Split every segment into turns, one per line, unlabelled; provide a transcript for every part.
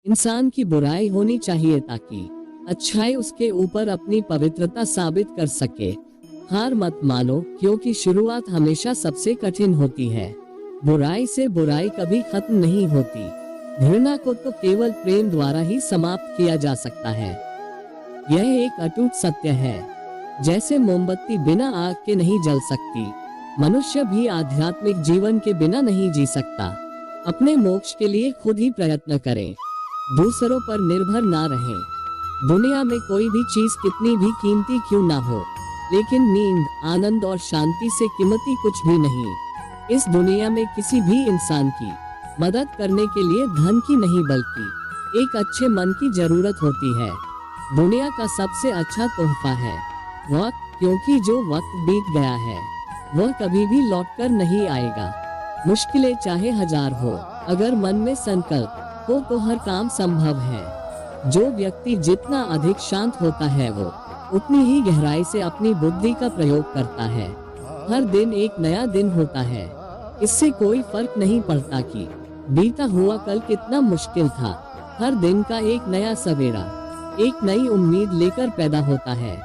इंसान की बुराई होनी चाहिए ताकि अच्छाई उसके ऊपर अपनी पवित्रता साबित कर सके। हार मत मानो, क्योंकि शुरुआत हमेशा सबसे कठिन होती है। बुराई से बुराई कभी खत्म नहीं होती। घृणा को तो केवल प्रेम द्वारा ही समाप्त किया जा सकता है। यह एक अटूट सत्य है। जैसे मोमबत्ती बिना आग के नहीं जल सकती, मनुष्य भी आध्यात्मिक जीवन के बिना नहीं जी सकता। अपने मोक्ष के लिए खुद ही प्रयत्न करें, दूसरों पर निर्भर ना रहें। दुनिया में कोई भी चीज कितनी भी कीमती क्यों ना हो, लेकिन नींद, आनंद और शांति से कीमती कुछ भी नहीं। इस दुनिया में किसी भी इंसान की मदद करने के लिए धन की नहीं बल्कि एक अच्छे मन की जरूरत होती है। दुनिया का सबसे अच्छा तोहफा है वक्त, क्योंकि जो वक्त बीत गया है वह कभी भी लौटकर नहीं आएगा। मुश्किलें चाहे हजार हो, अगर मन में संकल्प हो तो हर काम संभव है। जो व्यक्ति जितना अधिक शांत होता है वो उतनी ही गहराई से अपनी बुद्धि का प्रयोग करता है। हर दिन एक नया दिन होता है। इससे कोई फर्क नहीं पड़ता कि बीता हुआ कल कितना मुश्किल था। हर दिन का एक नया सवेरा एक नई उम्मीद लेकर पैदा होता है।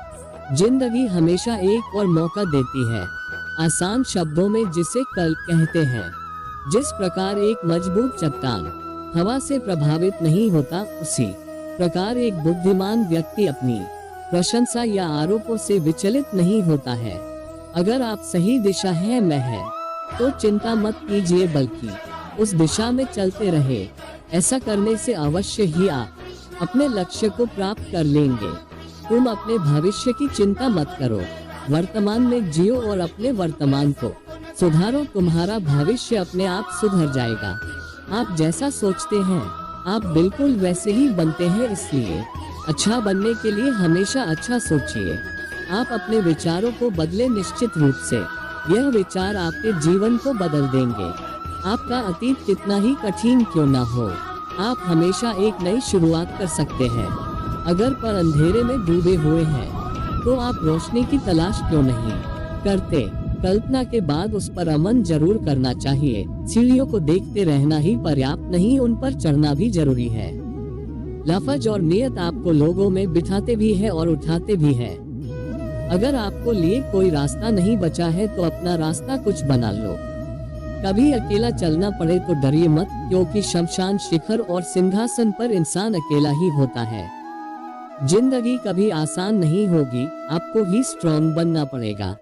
जिंदगी हमेशा एक और मौका देती है, आसान शब्दों में जिसे कल कहते हैं। जिस प्रकार एक मजबूत चट्टान हवा से प्रभावित नहीं होता, उसी प्रकार एक बुद्धिमान व्यक्ति अपनी प्रशंसा या आरोपों से विचलित नहीं होता है। अगर आप सही दिशा में है तो चिंता मत कीजिए, बल्कि उस दिशा में चलते रहे। ऐसा करने से अवश्य ही आप अपने लक्ष्य को प्राप्त कर लेंगे। तुम अपने भविष्य की चिंता मत करो, वर्तमान में जियो और अपने वर्तमान को सुधारो। तुम्हारा भविष्य अपने आप सुधर जाएगा। आप जैसा सोचते हैं आप बिल्कुल वैसे ही बनते हैं, इसलिए अच्छा बनने के लिए हमेशा अच्छा सोचिए। आप अपने विचारों को बदले निश्चित रूप से यह विचार आपके जीवन को बदल देंगे। आपका अतीत कितना ही कठिन क्यों ना हो, आप हमेशा एक नई शुरुआत कर सकते हैं। अगर पर अंधेरे में डूबे हुए हैं तो आप रोशनी की तलाश क्यों नहीं करते। कल्पना के बाद उस पर अमन जरूर करना चाहिए। सीढ़ियों को देखते रहना ही पर्याप्त नहीं, उन पर चढ़ना भी जरूरी है। लफ्ज और नियत आपको लोगों में बिठाते भी है और उठाते भी है। अगर आपको लिए कोई रास्ता नहीं बचा है तो अपना रास्ता कुछ बना लो। कभी अकेला चलना पड़े तो डरिए मत, क्योंकि शमशान शिखर और सिंहासन पर इंसान अकेला ही होता है। जिंदगी कभी आसान नहीं होगी, आपको ही स्ट्रॉन्ग बनना पड़ेगा।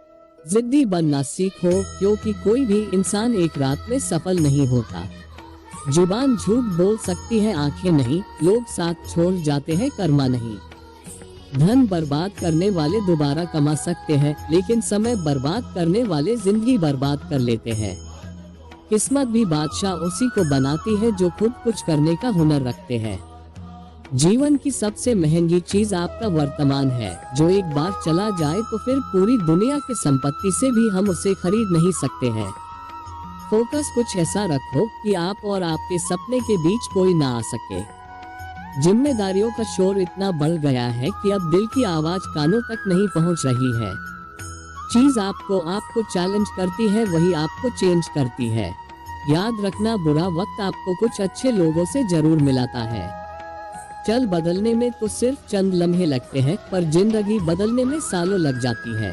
जिद्दी बनना सीखो, क्योंकि कोई भी इंसान एक रात में सफल नहीं होता। जुबान झूठ बोल सकती है, आंखें नहीं। लोग साथ छोड़ जाते हैं, कर्मा नहीं। धन बर्बाद करने वाले दोबारा कमा सकते हैं, लेकिन समय बर्बाद करने वाले जिंदगी बर्बाद कर लेते हैं। किस्मत भी बादशाह उसी को बनाती है जो खुद कुछ करने का हुनर रखते हैं। जीवन की सबसे महंगी चीज आपका वर्तमान है, जो एक बार चला जाए तो फिर पूरी दुनिया की संपत्ति से भी हम उसे खरीद नहीं सकते हैं। फोकस कुछ ऐसा रखो कि आप और आपके सपने के बीच कोई ना आ सके। जिम्मेदारियों का शोर इतना बढ़ गया है कि अब दिल की आवाज कानों तक नहीं पहुंच रही है। चीज आपको चैलेंज करती है, वही आपको चेंज करती है। याद रखना, बुरा वक्त आपको कुछ अच्छे लोगों से जरूर मिलाता है। चल बदलने में तो सिर्फ चंद लम्हे लगते हैं, पर जिंदगी बदलने में सालों लग जाती है।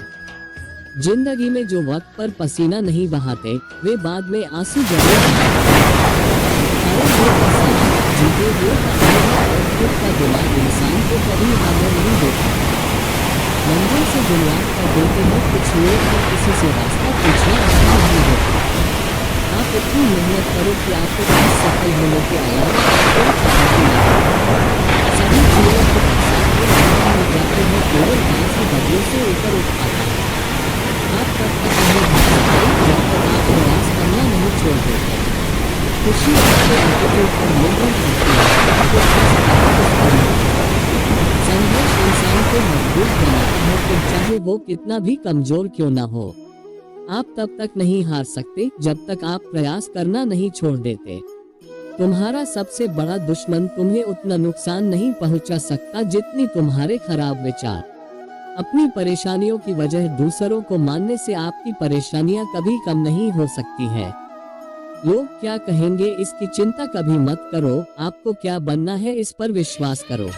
जिंदगी में जो वक्त पर पसीना नहीं बहाते, वे बाद में आंसू जरूर जीते हुए खुद का दिमाग इंसान को कभी हारने नहीं देता। मंजिल से बुनियाद कर देते हैं कुछ लोग, और किसी से रास्ता पूछना अच्छा नहीं होता। आप इतनी मेहनत करो कि आपको पास सफल होने के अलावा कोई चुनौती न हो। सभी जीवन के हो जाते हैं, केवल घास ही बदले से ऊपर उठ आता है। आप तब तक नहीं भाग सकते जब तक आप प्रयास करना नहीं छोड़ देते। खुशी आपके एटीट्यूड पर निर्भर करती है। संघर्ष इंसान को मजबूत बनाता है, तो चाहे वो कितना भी कमजोर क्यों ना हो। आप तब तक नहीं हार सकते जब तक आप प्रयास करना नहीं छोड़ देते। तुम्हारा सबसे बड़ा दुश्मन तुम्हें उतना नुकसान नहीं पहुंचा सकता जितनी तुम्हारे खराब विचार। अपनी परेशानियों की वजह दूसरों को मानने से आपकी परेशानियां कभी कम नहीं हो सकती हैं। लोग क्या कहेंगे इसकी चिंता कभी मत करो, आपको क्या बनना है इस पर विश्वास करो।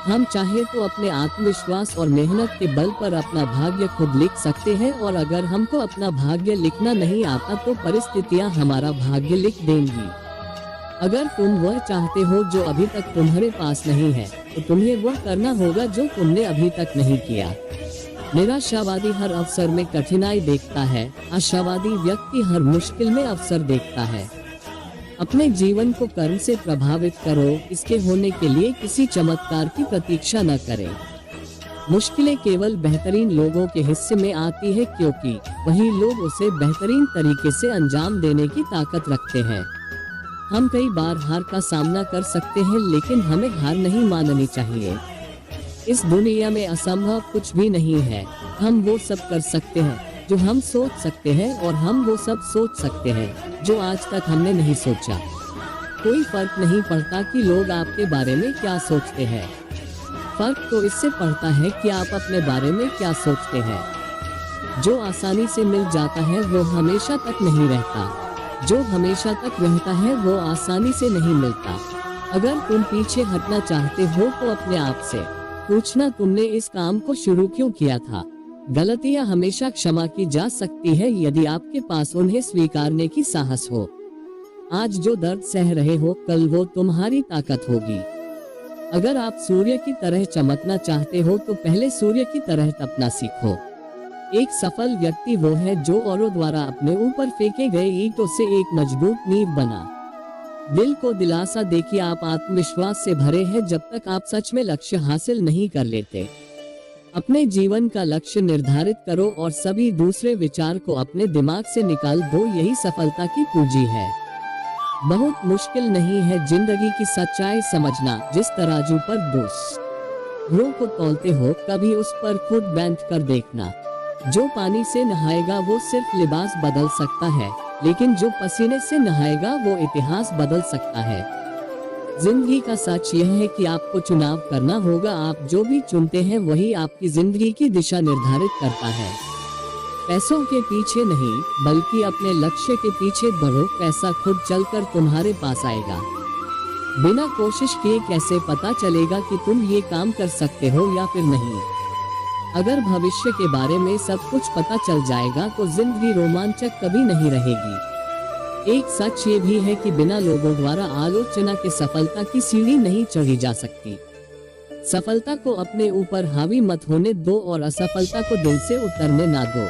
हम चाहे तो अपने आत्मविश्वास और मेहनत के बल पर अपना भाग्य खुद लिख सकते हैं, और अगर हमको अपना भाग्य लिखना नहीं आता तो परिस्थितियां हमारा भाग्य लिख देंगी। अगर तुम वह चाहते हो जो अभी तक तुम्हारे पास नहीं है, तो तुम्हें वह करना होगा जो तुमने अभी तक नहीं किया। निराशावादी हर अवसर में कठिनाई देखता है, आशावादी व्यक्ति हर मुश्किल में अवसर देखता है। अपने जीवन को कर्म से प्रभावित करो, इसके होने के लिए किसी चमत्कार की प्रतीक्षा न करें। मुश्किलें केवल बेहतरीन लोगों के हिस्से में आती है, क्योंकि वही लोग उसे बेहतरीन तरीके से अंजाम देने की ताकत रखते हैं। हम कई बार हार का सामना कर सकते हैं, लेकिन हमें हार नहीं माननी चाहिए। इस दुनिया में असंभव कुछ भी नहीं है। हम वो सब कर सकते हैं जो हम सोच सकते हैं, और हम वो सब सोच सकते हैं जो आज तक हमने नहीं सोचा। कोई फर्क नहीं पड़ता कि लोग आपके बारे में क्या सोचते हैं। फर्क तो इससे पड़ता है कि आप अपने बारे में क्या सोचते हैं। जो आसानी से मिल जाता है वो हमेशा तक नहीं रहता, जो हमेशा तक रहता है वो आसानी से नहीं मिलता। अगर तुम पीछे हटना चाहते हो तो अपने आप से पूछना, तुमने इस काम को शुरू क्यों किया था। गलतियां हमेशा क्षमा की जा सकती है यदि आपके पास उन्हें स्वीकारने की साहस हो। आज जो दर्द सह रहे हो, कल वो तुम्हारी ताकत होगी। अगर आप सूर्य की तरह चमकना चाहते हो तो पहले सूर्य की तरह तपना सीखो। एक सफल व्यक्ति वो है जो औरों द्वारा अपने ऊपर फेंके गए ईंटों से एक मजबूत नींव बना। दिल को दिलासा दे कि आप आत्मविश्वास से भरे हैं जब तक आप सच में लक्ष्य हासिल नहीं कर लेते। अपने जीवन का लक्ष्य निर्धारित करो और सभी दूसरे विचार को अपने दिमाग से निकाल दो, यही सफलता की पूंजी है। बहुत मुश्किल नहीं है जिंदगी की सच्चाई समझना। जिस तराजू पर दूसरों को तौलते हो, कभी उस पर खुद बैठ कर देखना। जो पानी से नहाएगा वो सिर्फ लिबास बदल सकता है, लेकिन जो पसीने से नहाएगा वो इतिहास बदल सकता है। जिंदगी का सच यह है कि आपको चुनाव करना होगा। आप जो भी चुनते हैं वही आपकी जिंदगी की दिशा निर्धारित करता है। पैसों के पीछे नहीं, बल्कि अपने लक्ष्य के पीछे बढ़ो। पैसा खुद चलकर तुम्हारे पास आएगा। बिना कोशिश किए कैसे पता चलेगा कि तुम ये काम कर सकते हो या फिर नहीं। अगर भविष्य के बारे में सब कुछ पता चल जाएगा तो जिंदगी रोमांचक कभी नहीं रहेगी। एक सच ये भी है कि बिना लोगों द्वारा आलोचना के सफलता की सीढ़ी नहीं चढ़ी जा सकती। सफलता को अपने ऊपर हावी मत होने दो और असफलता को दिल से उतरने ना दो।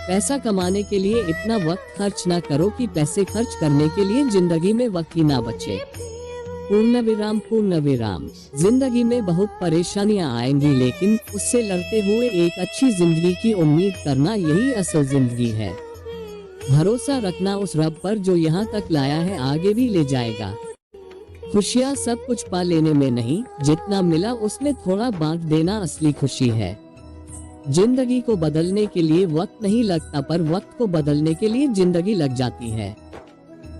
पैसा कमाने के लिए इतना वक्त खर्च ना करो कि पैसे खर्च करने के लिए जिंदगी में वक्त ही ना बचे। पूर्ण विराम। जिंदगी में बहुत परेशानियां आएंगी, लेकिन उससे लड़ते हुए एक अच्छी जिंदगी की उम्मीद करना, यही असल जिंदगी है। भरोसा रखना उस रब पर जो यहाँ तक लाया है आगे भी ले जाएगा। खुशियाँ सब कुछ पा लेने में नहीं, जितना मिला उसमें थोड़ा बांट देना असली खुशी है। जिंदगी को बदलने के लिए वक्त नहीं लगता, पर वक्त को बदलने के लिए जिंदगी लग जाती है।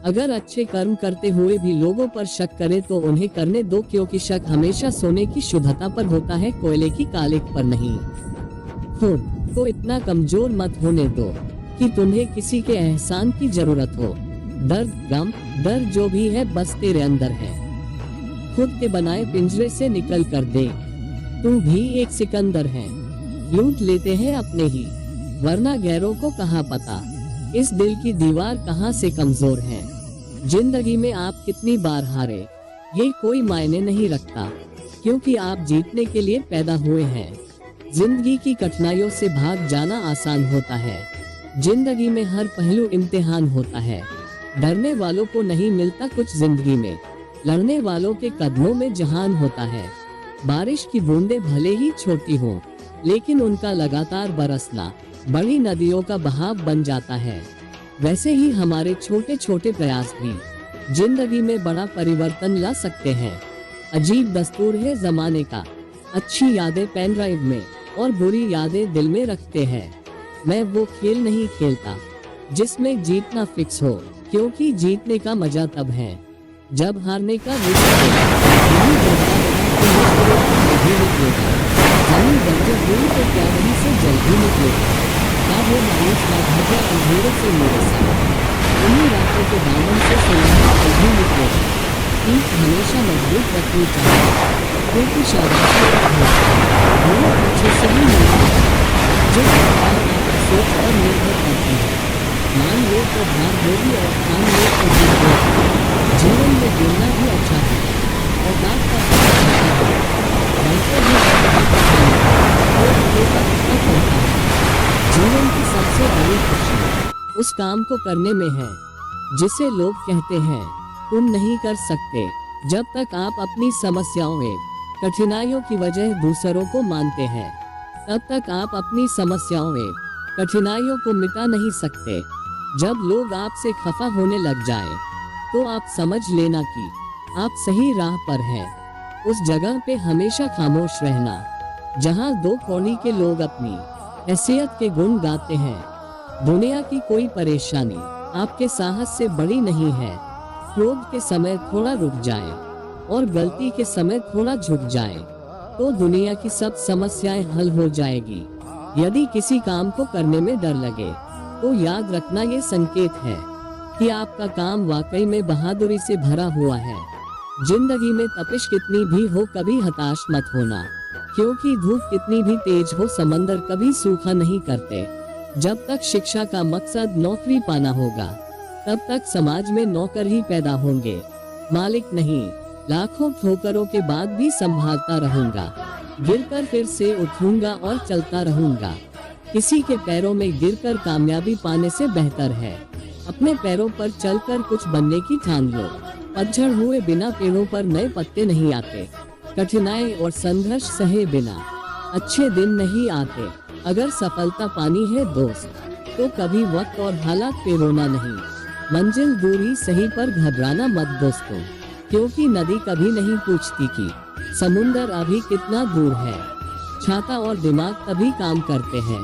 अगर अच्छे कर्म करते हुए भी लोगों पर शक करे तो उन्हें करने दो, क्योंकि शक हमेशा सोने की शुद्धता पर होता है, कोयले की कालिक पर नहीं। खुद को इतना कमजोर मत होने दो कि तुम्हें किसी के एहसान की जरूरत हो। दर्द, गम, डर जो भी है बस तेरे अंदर है। खुद के बनाए पिंजरे से निकल कर देख, तू भी एक सिकंदर है। लूट लेते हैं अपने ही, वरना गैरों को कहाँ पता इस दिल की दीवार कहाँ से कमजोर है। जिंदगी में आप कितनी बार हारे ये कोई मायने नहीं रखता, क्योंकि आप जीतने के लिए पैदा हुए हैं। जिंदगी की कठिनाइयों से भाग जाना आसान होता है। जिंदगी में हर पहलू इम्तिहान होता है। डरने वालों को नहीं मिलता कुछ जिंदगी में, लड़ने वालों के कदमों में जहान होता है। बारिश की बूंदें भले ही छोटी हों, लेकिन उनका लगातार बरसना बड़ी नदियों का बहाव बन जाता है। वैसे ही हमारे छोटे छोटे प्रयास भी जिंदगी में बड़ा परिवर्तन ला सकते हैं। अजीब दस्तूर है जमाने का, अच्छी यादें पेन ड्राइव में और बुरी यादें दिल में रखते हैं। मैं वो खेल नहीं खेलता जिसमें जीतना फिक्स हो, क्योंकि जीतने का मजा तब है जब हारने का वो मायूस ना भागे अंधेरे से मेरे साथ। उन्हीं रातों को दामन से सुनहरा कभी निकलेगा। ईंट हमेशा मजबूत रखनी चाहिए, क्योंकि शाबाशी एक धूल पीछे से ही मिलती है, जो सरकार आपकी सोच पर निर्भर करती है। मान लो तो भार होगी और ठान लो तो जीत होगी। जीवन में गिरना भी अच्छा है, औकात का पता चलता है, बढ़ते ही बढ़ते और होगा कितना पड़ता है। जीवन की सबसे बड़ी खुशी उस काम को करने में है जिसे लोग कहते हैं तुम नहीं कर सकते। जब तक आप अपनी समस्याओं में कठिनाइयों की वजह दूसरों को मानते हैं, तब तक आप अपनी समस्याओं में कठिनाइयों को मिटा नहीं सकते। जब लोग आपसे खफा होने लग जाएं, तो आप समझ लेना कि आप सही राह पर हैं। उस जगह पे हमेशा खामोश रहना जहां दो कोनी के लोग अपनी हैसियत के गुण गाते हैं। दुनिया की कोई परेशानी आपके साहस से बड़ी नहीं है। क्रोध के समय थोड़ा रुक जाए और गलती के समय थोड़ा झुक जाए, तो दुनिया की सब समस्याएं हल हो जाएगी। यदि किसी काम को करने में डर लगे, तो याद रखना ये संकेत है कि आपका काम वाकई में बहादुरी से भरा हुआ है। जिंदगी में तपिश कितनी भी हो, कभी हताश मत होना, क्योंकि धूप कितनी भी तेज हो, समंदर कभी सूखा नहीं करते। जब तक शिक्षा का मकसद नौकरी पाना होगा, तब तक समाज में नौकर ही पैदा होंगे, मालिक नहीं। लाखों ठोकरों के बाद भी संभालता रहूंगा, गिरकर फिर से उठूंगा और चलता रहूंगा। किसी के पैरों में गिरकर कामयाबी पाने से बेहतर है अपने पैरों पर चलकर कुछ बनने की ठान लो। पतझड़ हुए बिना पेड़ों पर नए पत्ते नहीं आते। कठिनाई और संघर्ष सहे बिना अच्छे दिन नहीं आते। अगर सफलता पानी है दोस्त, तो कभी वक्त और हालात पे रोना नहीं। मंजिल दूर ही सही, पर घबराना मत दोस्तों, क्योंकि नदी कभी नहीं पूछती कि समुंदर अभी कितना दूर है। छाता और दिमाग तभी काम करते हैं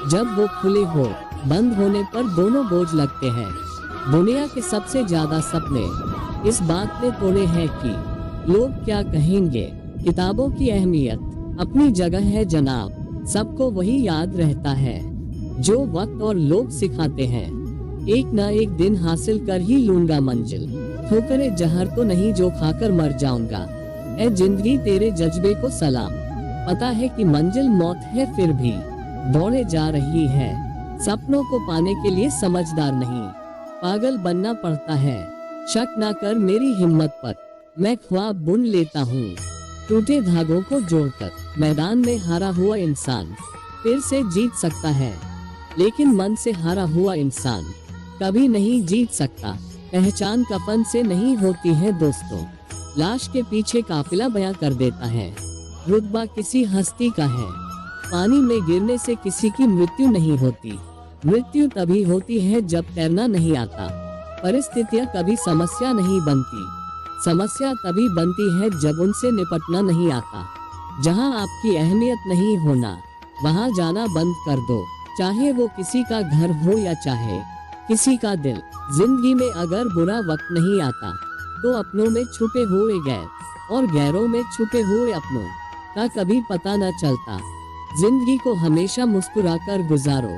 जब वो खुले हो। बंद होने पर दोनों बोझ लगते हैं। दुनिया के सबसे ज्यादा सपने इस बात ने तोड़े हैं कि लोग क्या कहेंगे। किताबों की अहमियत अपनी जगह है जनाब, सबको वही याद रहता है जो वक्त और लोग सिखाते हैं। एक ना एक दिन हासिल कर ही लूंगा मंजिल, ठोकरे जहर तो नहीं जो खाकर मर जाऊंगा। ए जिंदगी तेरे जज्बे को सलाम, पता है कि मंजिल मौत है, फिर भी दौड़े जा रही है। सपनों को पाने के लिए समझदार नहीं, पागल बनना पड़ता है। शक ना कर मेरी हिम्मत पर, मैं ख्वाब बुन लेता हूँ। टूटे धागों को जोड़कर मैदान में हारा हुआ इंसान फिर से जीत सकता है, लेकिन मन से हारा हुआ इंसान कभी नहीं जीत सकता। पहचान कफन से नहीं होती है दोस्तों, लाश के पीछे काफिला बयां कर देता है। रुतबा किसी हस्ती का है, पानी में गिरने से किसी की मृत्यु नहीं होती। मृत्यु तभी होती है जब तैरना नहीं आता। परिस्थितियां कभी समस्या नहीं बनती, समस्या तभी बनती है जब उनसे निपटना नहीं आता। जहां आपकी अहमियत नहीं होना, वहां जाना बंद कर दो, चाहे वो किसी का घर हो या चाहे किसी का दिल। जिंदगी में अगर बुरा वक्त नहीं आता, तो अपनों में छुपे हुए गैर और गैरों में छुपे हुए अपनों का कभी पता न चलता। जिंदगी को हमेशा मुस्कुराकर गुजारो,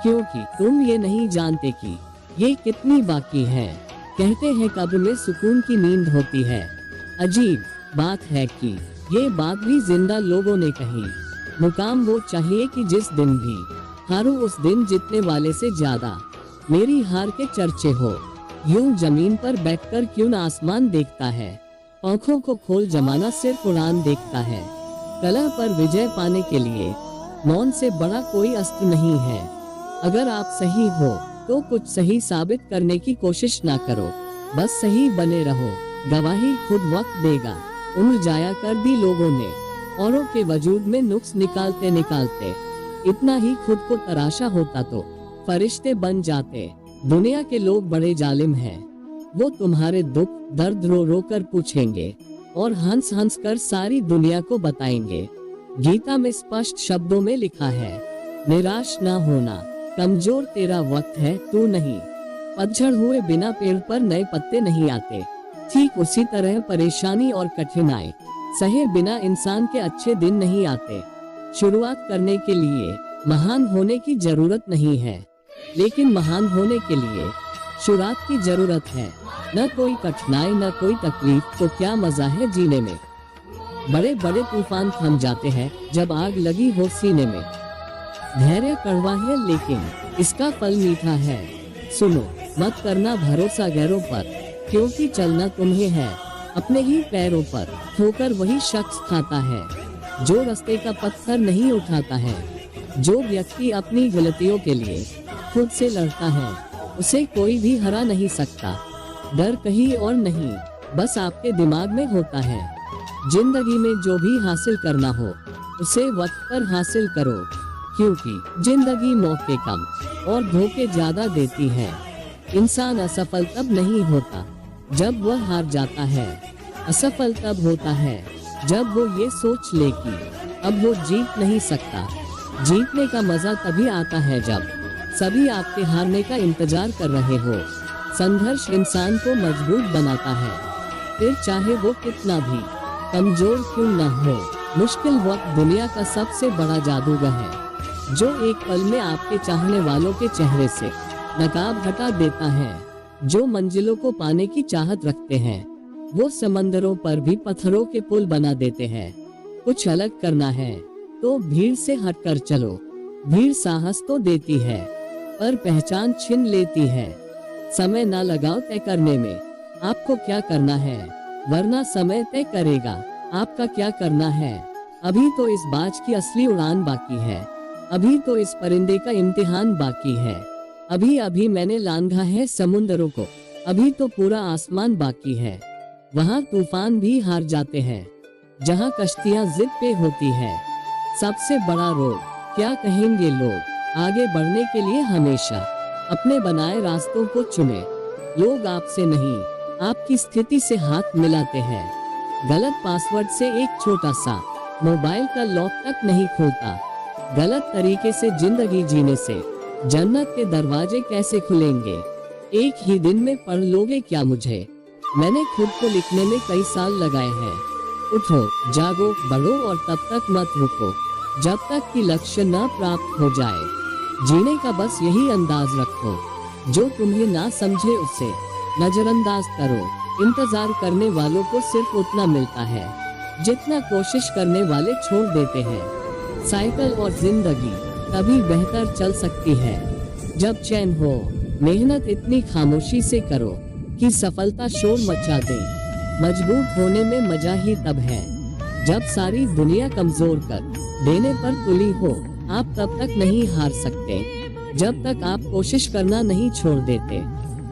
क्योंकि तुम ये नहीं जानते कि ये कितनी बाकी है। कहते हैं कब्र में सुकून की नींद होती है। अजीब बात है कि ये बात भी जिंदा लोगों ने कही। मुकाम वो चाहिए कि जिस दिन भी हारूं, उस दिन जीतने वाले से ज्यादा मेरी हार के चर्चे हो। यूं जमीन पर बैठकर क्यों न आसमान देखता है, आँखों को खोल जमाना सिर्फ उड़ान देखता है। कला पर विजय पाने के लिए मौन से बड़ा कोई अस्त्र नहीं है। अगर आप सही हो तो कुछ सही साबित करने की कोशिश ना करो, बस सही बने रहो। गवाही खुद वक्त देगा। उम्र जाया कर दी लोगों ने औरों के वजूद में नुक्स निकालते निकालते। इतना ही खुद को तराशा होता तो फरिश्ते बन जाते। दुनिया के लोग बड़े जालिम हैं, वो तुम्हारे दुख दर्द रो रो कर पूछेंगे और हंस हंस कर सारी दुनिया को बताएंगे। गीता में स्पष्ट शब्दों में लिखा है, निराश ना होना, कमजोर तेरा वक्त है तू नहीं। पतझड़ हुए बिना पेड़ पर नए पत्ते नहीं आते। ठीक उसी तरह परेशानी और कठिनाई सहे बिना इंसान के अच्छे दिन नहीं आते। शुरुआत करने के लिए महान होने की जरूरत नहीं है, लेकिन महान होने के लिए शुरुआत की जरूरत है, न कोई कठिनाई न कोई तकलीफ, तो क्या मजा है जीने में। बड़े बड़े तूफान थम जाते हैं जब आग लगी हो सीने में। धैर्य कड़वा है लेकिन इसका फल मीठा है। सुनो, मत करना भरोसा गैरों पर, क्योंकि चलना तुम्हें है अपने ही पैरों पर। ठोकर वही शख्स खाता है जो रास्ते का पत्थर नहीं उठाता है। जो व्यक्ति अपनी गलतियों के लिए खुद से लड़ता है, उसे कोई भी हरा नहीं सकता। डर कहीं और नहीं, बस आपके दिमाग में होता है। जिंदगी में जो भी हासिल करना हो, उसे वक्त पर हासिल करो, क्योंकि जिंदगी मौके कम और धोखे ज्यादा देती है। इंसान असफल तब नहीं होता जब वह हार जाता है, असफल तब होता है जब वो ये सोच ले कि अब वो जीत नहीं सकता। जीतने का मजा तभी आता है जब सभी आपके हारने का इंतजार कर रहे हो। संघर्ष इंसान को मजबूत बनाता है, फिर चाहे वो कितना भी कमजोर क्यों न हो। मुश्किल वक्त दुनिया का सबसे बड़ा जादूगर है, जो एक पल में आपके चाहने वालों के चेहरे से नकाब हटा देता है। जो मंजिलों को पाने की चाहत रखते हैं, वो समंदरों पर भी पत्थरों के पुल बना देते हैं। कुछ अलग करना है तो भीड़ से हटकर चलो। भीड़ साहस तो देती है, पर पहचान छीन लेती है। समय ना लगाओ तय करने में आपको क्या करना है, वरना समय तय करेगा आपका क्या करना है। अभी तो इस बाज की असली उड़ान बाकी है, अभी तो इस परिंदे का इम्तिहान बाकी है। अभी अभी मैंने लांघा है समुद्रों को, अभी तो पूरा आसमान बाकी है। वहाँ तूफान भी हार जाते हैं, जहाँ कश्तियाँ जिद पे होती है। सबसे बड़ा रोग क्या कहेंगे लोग, आगे बढ़ने के लिए हमेशा अपने बनाए रास्तों को चुने। लोग आपसे नहीं, आपकी स्थिति से हाथ मिलाते हैं। गलत पासवर्ड से एक छोटा सा मोबाइल का लॉक तक नहीं खोलता। गलत तरीके से जिंदगी जीने से जन्नत के दरवाजे कैसे खुलेंगे। एक ही दिन में पढ़ लोगे क्या मुझे, मैंने खुद को लिखने में कई साल लगाए हैं। उठो, जागो, बढ़ो और तब तक मत रुको जब तक कि लक्ष्य न प्राप्त हो जाए। जीने का बस यही अंदाज रखो, जो तुम्हें ना समझे उसे नजरअंदाज करो। इंतजार करने वालों को सिर्फ उतना मिलता है जितना कोशिश करने वाले छोड़ देते हैं। साइकिल और जिंदगी तभी बेहतर चल सकती है जब चैन हो। मेहनत इतनी खामोशी से करो कि सफलता शोर मचा दे। मजबूत होने में मजा ही तब है जब सारी दुनिया कमजोर कर देने पर तुली हो। आप तब तक नहीं हार सकते जब तक आप कोशिश करना नहीं छोड़ देते।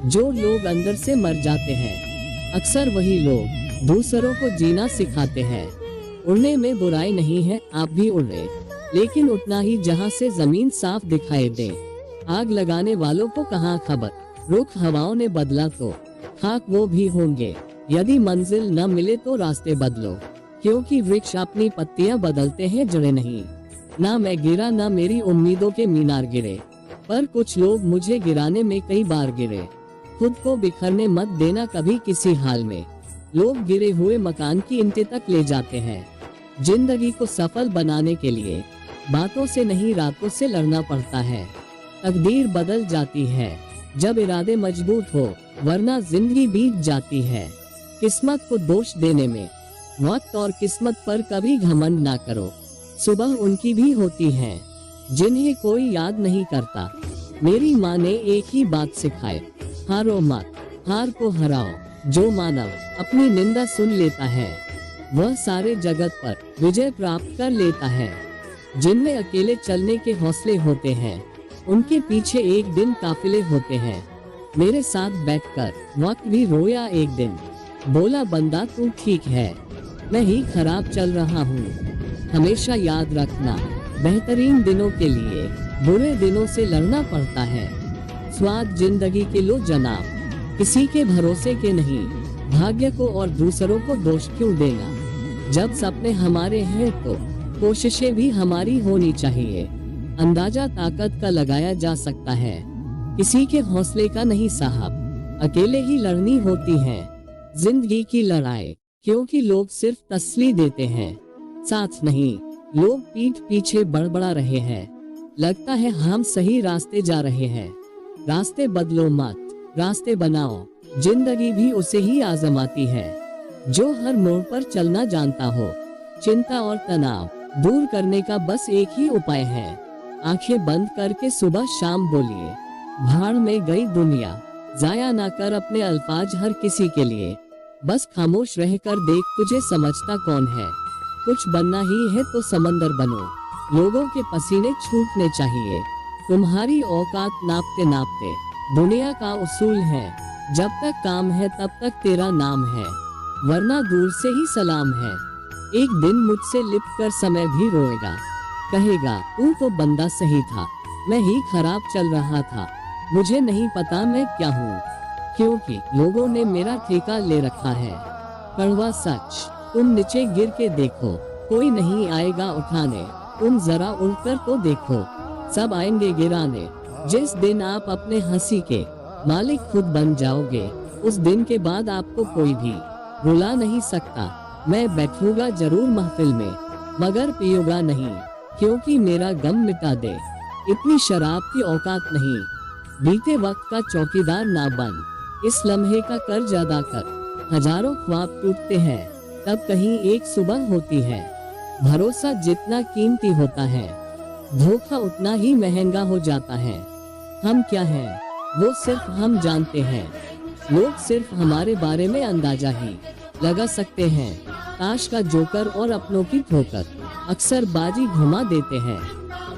जो लोग अंदर से मर जाते हैं, अक्सर वही लोग दूसरों को जीना सिखाते हैं। उड़ने में बुराई नहीं है, आप भी उड़े, लेकिन उतना ही जहाँ से जमीन साफ दिखाई दे। आग लगाने वालों को कहाँ खबर, रुख हवाओं ने बदला तो खाक वो भी होंगे। यदि मंजिल न मिले तो रास्ते बदलो, क्योंकि वृक्ष अपनी पत्तियां बदलते हैं, जड़ें नहीं। ना मैं गिरा ना मेरी उम्मीदों के मीनार गिरे, पर कुछ लोग मुझे गिराने में कई बार गिरे। खुद को बिखरने मत देना कभी किसी हाल में। लोग गिरे हुए मकान की ईंटें तक ले जाते हैं। जिंदगी को सफल बनाने के लिए बातों से नहीं, रातों से लड़ना पड़ता है। तकदीर बदल जाती है जब इरादे मजबूत हो, वरना जिंदगी बीत जाती है। किस्मत को दोष देने में वक्त और किस्मत पर कभी घमंड ना करो। सुबह उनकी भी होती है जिन्हें कोई याद नहीं करता। मेरी माँ ने एक ही बात सिखाई, हारो मत, हार को हराओ। जो मानव अपनी निंदा सुन लेता है, वह सारे जगत पर विजय प्राप्त कर लेता है। जिनमें अकेले चलने के हौसले होते हैं, उनके पीछे एक दिन काफिले होते हैं। मेरे साथ बैठकर वक्त भी रोया एक दिन, बोला बंदा तू ठीक है, मैं ही खराब चल रहा हूँ। हमेशा याद रखना, बेहतरीन दिनों के लिए बुरे दिनों से लड़ना पड़ता है। स्वाद जिंदगी के लो जनाब, किसी के भरोसे के नहीं। भाग्य को और दूसरों को दोष क्यों देना। जब सपने हमारे हैं तो कोशिशें भी हमारी होनी चाहिए। अंदाजा ताकत का लगाया जा सकता है, किसी के हौसले का नहीं साहब। अकेले ही लड़नी होती है जिंदगी की लड़ाई, क्योंकि लोग सिर्फ तसल्ली देते हैं, साथ नहीं। लोग पीठ पीछे बड़बड़ा रहे हैं, लगता है हम सही रास्ते जा रहे हैं। रास्ते बदलो मत, रास्ते बनाओ, जिंदगी भी उसे ही आजमाती है जो हर मोड़ पर चलना जानता हो। चिंता और तनाव दूर करने का बस एक ही उपाय है, आंखें बंद करके सुबह शाम बोलिए, भाड़ में गई दुनिया। जाया ना कर अपने अल्फाज हर किसी के लिए, बस खामोश रहकर देख तुझे समझता कौन है। कुछ बनना ही है तो समंदर बनो, लोगों के पसीने छूटने चाहिए। तुम्हारी औकात नापते नापते दुनिया का उसूल है, जब तक काम है तब तक तेरा नाम है, वरना दूर से ही सलाम है। एक दिन मुझसे लिपकर समय भी रोएगा, कहेगा तू तो बंदा सही था, मैं ही खराब चल रहा था, मुझे नहीं पता मैं क्या हूँ, क्योंकि लोगों ने मेरा ठेका ले रखा है। कड़वा सच, तुम नीचे गिर के देखो, कोई नहीं आएगा उठाने, तुम जरा उठकर तो देखो, सब आएंगे गिराने। जिस दिन आप अपने हंसी के मालिक खुद बन जाओगे, उस दिन के बाद आपको कोई भी रुला नहीं सकता। मैं बैठूंगा जरूर महफिल में, मगर पीऊंगा नहीं, क्योंकि मेरा गम मिटा दे इतनी शराब की औकात नहीं। बीते वक्त का चौकीदार ना बन, इस लम्हे का कर्ज अदा कर। हजारों ख्वाब टूटते हैं, तब कहीं एक सुबह होती है। भरोसा जितना कीमती होता है, धोखा उतना ही महंगा हो जाता है। हम क्या हैं, वो सिर्फ हम जानते हैं, लोग सिर्फ हमारे बारे में अंदाजा ही लगा सकते हैं। ताश का जोकर और अपनों की ठोकर अक्सर बाजी घुमा देते हैं।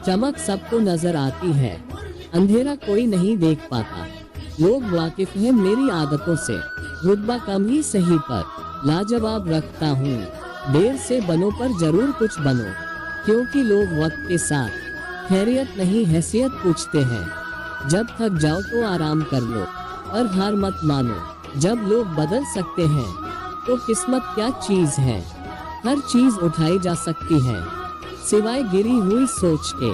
चमक सबको नजर आती है, अंधेरा कोई नहीं देख पाता। लोग वाकिफ हैं मेरी आदतों से, रुतबा कम ही सही पर लाजवाब रखता हूँ। देर से बनो पर जरूर कुछ बनो, क्योंकि लोग वक्त के साथ खैरियत नहीं हैसियत पूछते हैं। जब थक जाओ तो आराम कर लो, और हार मत मानो। जब लोग बदल सकते हैं तो किस्मत क्या चीज है, हर चीज उठाई जा सकती है, सिवाय गिरी हुई सोच के।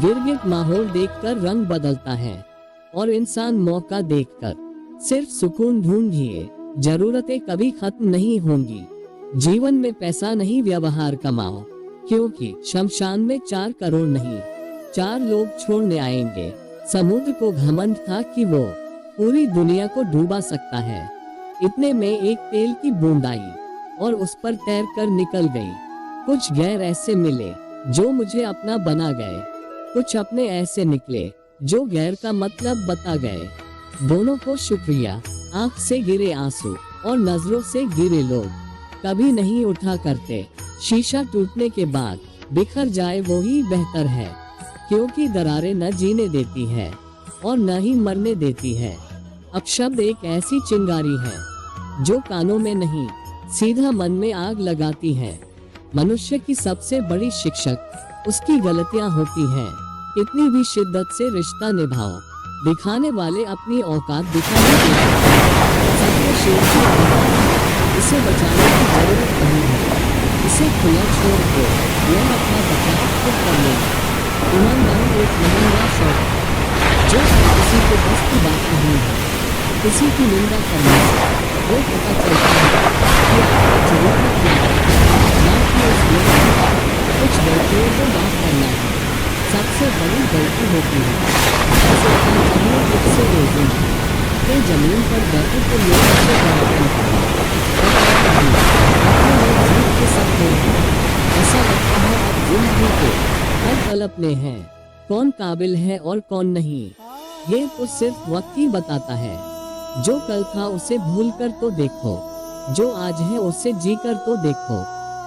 गिरगिट माहौल देखकर रंग बदलता है, और इंसान मौका देखकर सिर्फ सुकून ढूंढिए। जरूरतें कभी खत्म नहीं होंगी। जीवन में पैसा नहीं व्यवहार कमाओ, क्योंकि शमशान में 4 करोड़ नहीं 4 लोग छोड़ने आएंगे। समुद्र को घमंड था कि वो पूरी दुनिया को डूबा सकता है। इतने में एक तेल की बूंद आई और उस पर तैरकर निकल गई। कुछ गैर ऐसे मिले जो मुझे अपना बना गए, कुछ अपने ऐसे निकले जो गैर का मतलब बता गए। दोनों को शुक्रिया। आंख से गिरे आंसू और नजरों से गिरे लोग कभी नहीं उठा करते। शीशा टूटने के बाद बिखर जाए वो ही बेहतर है, क्योंकि दरारें न जीने देती है और न ही मरने देती है। अपशब्द एक ऐसी चिंगारी है जो कानों में नहीं सीधा मन में आग लगाती है। मनुष्य की सबसे बड़ी शिक्षक उसकी गलतियां होती हैं। कितनी भी शिद्दत से रिश्ता निभाओ, दिखाने वाले अपनी औकात दिखा नहीं देते। सबके शेर की औकात है, इसे बचाने की जरूरत नहीं है। इसे खुला छोड़ दो, यह अपना बचाव खुद कर लेगा। ईमानदारी एक महंगा शौक है जो हर किसी को बस की बात नहीं है। किसी की निंदा करने से वो पता चलता है कि आपकी जरूरत क्या है, ना कि उस व्यक्ति का। कुछ गलतियों को माफ करना है सबसे बड़ी गलती होती है। ऐसे चाहिए खुद से रोज़ी के जमीन पर बैठे तो लोग उसे गलती करें, अपने लोग जीत के सकते हैं। ऐसा लगता है अब जिंदगी के हर पल अपने हैं, कौन काबिल है और कौन नहीं, ये तो सिर्फ वक्त ही बताता है। जो कल था उसे भूल कर तो देखो, जो आज है उसे जी कर तो देखो।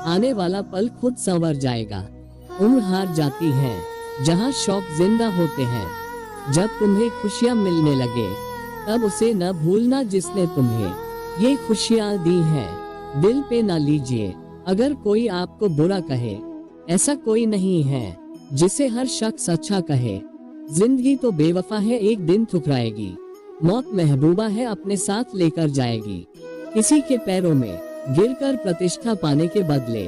आने वाला पल खुद संवर जाएगा। उम्र हार जाती है जहाँ शौक जिंदा होते हैं। जब तुम्हें खुशियाँ मिलने लगे तब उसे न भूलना जिसने तुम्हें ये खुशियाँ दी हैं। दिल पे ना लीजिए अगर कोई आपको बुरा कहे, ऐसा कोई नहीं है जिसे हर शख्स अच्छा कहे। जिंदगी तो बेवफा है, एक दिन ठुकराएगी। मौत महबूबा है, अपने साथ लेकर जाएगी। किसी के पैरों में गिरकर प्रतिष्ठा पाने के बदले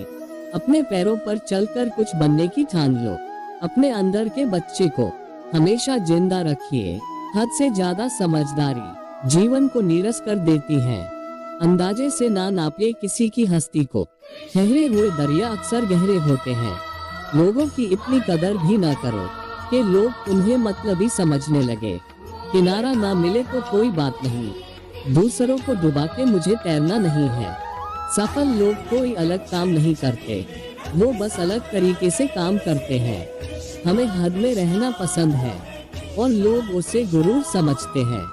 अपने पैरों पर चलकर कुछ बनने की ठान लो। अपने अंदर के बच्चे को हमेशा जिंदा रखिए। हद से ज्यादा समझदारी जीवन को नीरस कर देती है। अंदाजे से ना नापिए किसी की हस्ती को, ठहरे हुए दरिया अक्सर गहरे होते हैं। लोगों की इतनी कदर भी ना करो कि लोग तुम्हें मतलबी समझने लगे। किनारा ना मिले तो कोई बात नहीं, दूसरों को डुबा के मुझे तैरना नहीं है। सफल लोग कोई अलग काम नहीं करते, वो बस अलग तरीके से काम करते हैं। हमें हद में रहना पसंद है और लोग उसे गुरूर समझते हैं।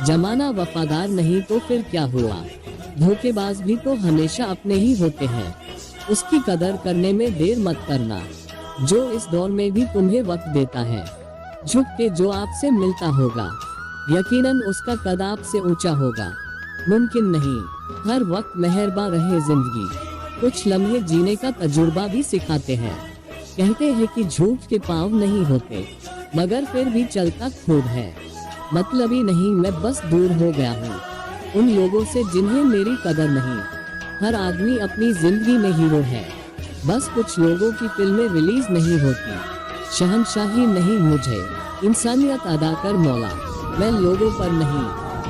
जमाना वफादार नहीं तो फिर क्या हुआ, धोखेबाज भी तो हमेशा अपने ही होते हैं। उसकी कदर करने में देर मत करना, जो इस दौर में भी तुम्हें वक्त देता है। झुक के जो आपसे मिलता होगा, यकीनन उसका कद आपसे ऊंचा होगा। मुमकिन नहीं हर वक्त मेहरबान रहे जिंदगी, कुछ लम्हे जीने का तजुर्बा भी सिखाते हैं। कहते हैं कि झूठ के पाँव नहीं होते, मगर फिर भी चलता खूब है। मतलबी नहीं, मैं बस दूर हो गया हूँ उन लोगों से जिन्हें मेरी कदर नहीं। हर आदमी अपनी जिंदगी में हीरो है, बस कुछ लोगों की फिल्में रिलीज नहीं होती। शहंशाही नहीं मुझे, इंसानियत अदा कर मौला। मैं लोगों पर नहीं,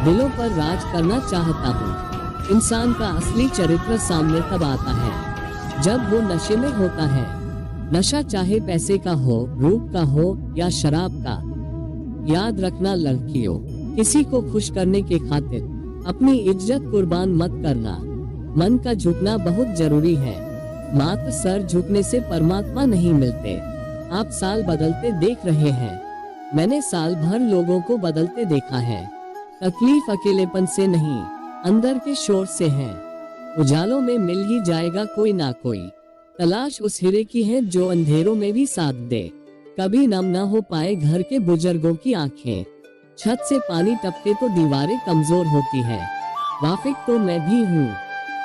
दिलों पर राज करना चाहता हूँ। इंसान का असली चरित्र सामने तब आता है जब वो नशे में होता है। नशा चाहे पैसे का हो, रूप का हो या शराब का। याद रखना लड़कियों, किसी को खुश करने के खातिर अपनी इज्जत कुर्बान मत करना। मन का झुकना बहुत जरूरी है, मात्र सर झुकने से परमात्मा नहीं मिलते। आप साल बदलते देख रहे हैं, मैंने साल भर लोगों को बदलते देखा है। तकलीफ अकेलेपन से नहीं, अंदर के शोर से है। उजालों में मिल ही जाएगा कोई ना कोई, तलाश उस हीरे की है जो अंधेरों में भी साथ दे। कभी नम न हो पाए घर के बुजुर्गों की आंखें, छत से पानी टपके तो दीवारें कमजोर होती है। वाफिक तो मैं भी हूँ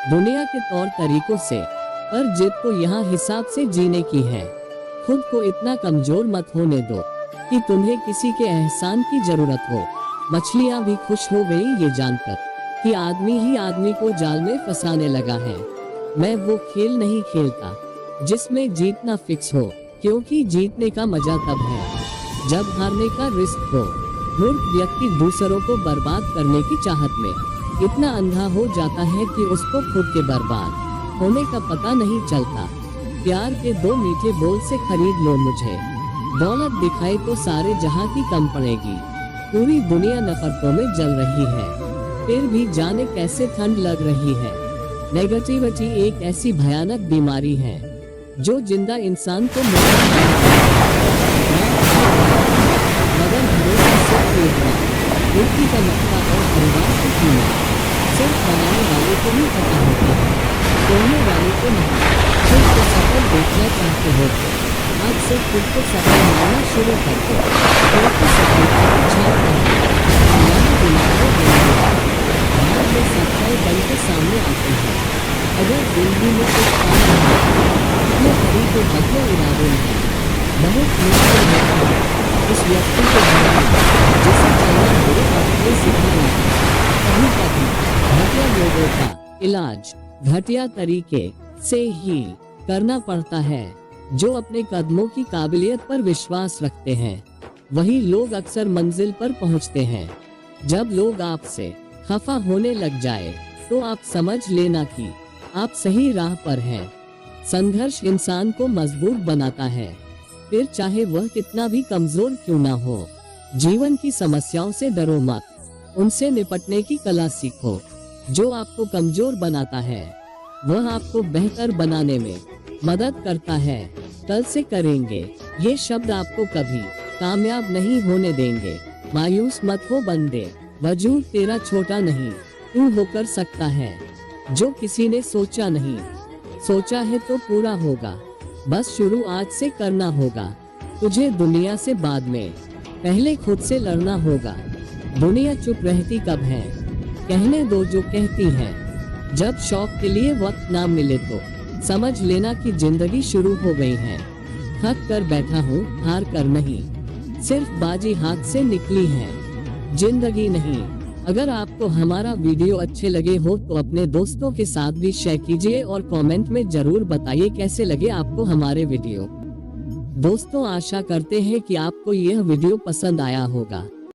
दुनिया के तौर तरीकों से, पर जिद तो यहाँ हिसाब से जीने की है। खुद को इतना कमजोर मत होने दो कि तुम्हें किसी के एहसान की जरूरत हो। मछलियाँ भी खुश हो गई ये जानकर कि आदमी ही आदमी को जाल में फंसाने लगा है। मैं वो खेल नहीं खेलता जिसमें जीतना फिक्स हो, क्योंकि जीतने का मजा तब है जब हारने का रिस्क हो। मूर्ख व्यक्ति दूसरों को बर्बाद करने की चाहत में इतना अंधा हो जाता है कि उसको खुद के बर्बाद होने का पता नहीं चलता। प्यार के दो मीठे बोल से खरीद लो मुझे, दौलत दिखाए तो सारे जहां की कम पड़ेगी। पूरी दुनिया नफरतों में जल रही है, फिर भी जाने कैसे ठंड लग रही है। नेगेटिविटी एक ऐसी भयानक बीमारी है जो जिंदा इंसान को मगर भरोसा से खरीदना, रोटी का नक्शा और परिवार की कीमत सिर्फ बनाने वाले को ही पता होता है, तोड़ने वाले को नहीं। खुद को सफल देखना चाहते हो तो आज से खुद को सफल मानना शुरू कर दो, क्योंकि सफलता की छाप बाद में सच्चाई बन के सामने आती है। अगर जिंदगी में कुछ काम नहीं अपने शरीर को बदले इरादे नहीं, बहुत मुश्किल होता है उस व्यक्ति को जिसे चलना बुरे अपने सिखाना। कभी घटिया लोगों का इलाज घटिया तरीके से ही करना पड़ता है। जो अपने कदमों की काबिलियत पर विश्वास रखते हैं वही लोग अक्सर मंजिल पर पहुंचते हैं। जब लोग आपसे खफा होने लग जाए तो आप समझ लेना कि आप सही राह पर हैं। संघर्ष इंसान को मजबूत बनाता है, फिर चाहे वह कितना भी कमजोर क्यों ना हो। जीवन की समस्याओं से डरो मत, उनसे निपटने की कला सीखो। जो आपको कमजोर बनाता है वह आपको बेहतर बनाने में मदद करता है। कल से करेंगे ये शब्द आपको कभी कामयाब नहीं होने देंगे। मायूस मत हो बंदे, वजूद तेरा छोटा नहीं, तू होकर सकता है जो किसी ने सोचा नहीं। सोचा है तो पूरा होगा, बस शुरू आज से करना होगा। तुझे दुनिया से बाद में, पहले खुद से लड़ना होगा। दुनिया चुप रहती कब है, कहने दो जो कहती है। जब शौक के लिए वक्त ना मिले तो समझ लेना कि जिंदगी शुरू हो गई है। थक कर बैठा हूँ, हार कर नहीं, सिर्फ बाजी हाथ से निकली है, जिंदगी नहीं। अगर आपको हमारा वीडियो अच्छे लगे हो तो अपने दोस्तों के साथ भी शेयर कीजिए और कमेंट में जरूर बताइए कैसे लगे आपको हमारे वीडियो। दोस्तों आशा करते हैं कि आपको यह वीडियो पसंद आया होगा।